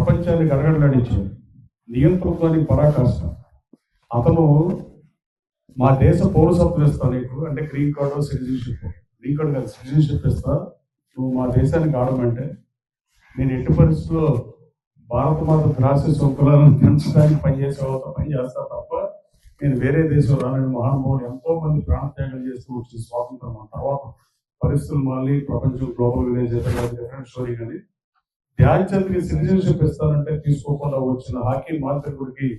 ప్రపంచాన్ని గడగడలాడించాడు. నియంతృత్వానికి పరాకాష్ట. అతను మా దేశ పౌరసత్వం ఇస్తా నీకు, అంటే green card citizenship, green card కాదు సిటిజన్షిప్ ఇస్తా, నువ్వు మా దేశానికి ఆడమంటే నేను ఎట్టి పరిస్థితుల్లో భారత మాత ద్రాక్ష సౌకర్యాలను పెంచడానికి పని చేస్తా తప్ప నేను వేరే దేశం రాని మహానుభావులు ఎంతో మంది ప్రాణత్యాగం చేస్తూ వచ్చిన స్వాతంత్రం. ఆ తర్వాత పరిస్థితులు మళ్ళీ ప్రపంచం గ్లోబల్ విలేజ్ డిఫరెంట్ స్టోరీ. కానీ ధ్యాన్ చంద్కి సిటిజన్షిప్ ఇస్తానంటే తీసుకోకుండా వచ్చిన హాకీ మాంత్రికుడికి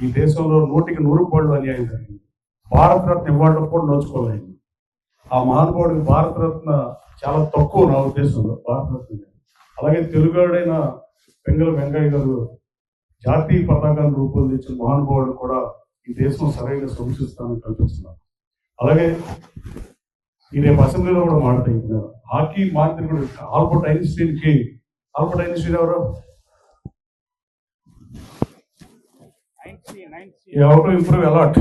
ఈ దేశంలో 100కి 100 అన్యాయం జరిగింది. భారతరత్న ఇవ్వడం కూడా నోచుకోలేదు. ఆ మహానుభావుడికి భారతరత్న చాలా తక్కువ నా ఉద్దేశంలో భారతరత్న. అలాగే తెలుగుడైన పెంగళ వెంకయ్య గారు జాతీయ పతాకాన్ని రూపొందించిన మహానుభావుడు కూడా ఈ దేశం సరైన సంస్కృతాన్ని కల్పిస్తున్నారు. అలాగే ఈ రేపు అసెంబ్లీలో కూడా మాట్లాడుతున్నారు. హాకీ మాంత్రికుడు ఆల్బర్ట్ ఐన్స్టీన్ ఎవరు? Improve a lot.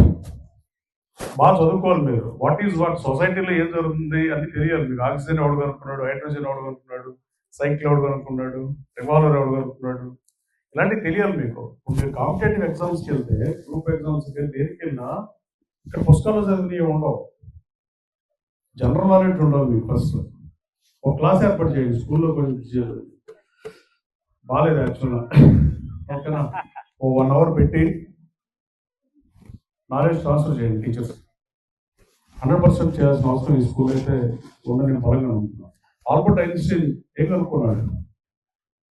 బాగా చదువుకోవాలి మీరు. వాట్ సొసైటీలో ఏం జరుగుతుంది అని తెలియాలి మీకు. ఆక్సిజన్ ఎవడు కనుక్కున్నాడు, హైడ్రోజన్ ఎవడు కనుక్కున్నాడు, సైకిల్ ఎవడు కనుక్కున్నాడు, రివాల్వర్ ఎవడు కనుక్కున్నాడు, ఇలాంటివి తెలియాలి మీకు. ఇప్పుడు మీరు కాంపిటేటివ్ ఎగ్జామ్స్కి వెళ్తే, గ్రూప్ ఎగ్జామ్స్కి వెళ్తే, దేనికి వెళ్ళినా ఇక్కడ పుస్తకాలు చదివినవి ఉండవు, జనరల్ నాలెడ్జ్ ఉండవు మీకు. ఫస్ట్ ఒక క్లాస్ ఏర్పాటు చేయండి స్కూల్లో. కొంచెం బాగాలేదు యాక్చువల్గా, ఓకేనా? ఓ 1 hour పెట్టి నాలెడ్జ్ ట్రాన్స్ఫర్ చేయండి టీచర్స్. 100% చేయాల్సిన అవసరం ఈ స్కూల్ అయితే ఉందని నేను బలంగా అనుకుంటున్నాను. ఆల్బర్ట్ ఐన్స్టీన్ ఏం కనుక్కున్నాడు?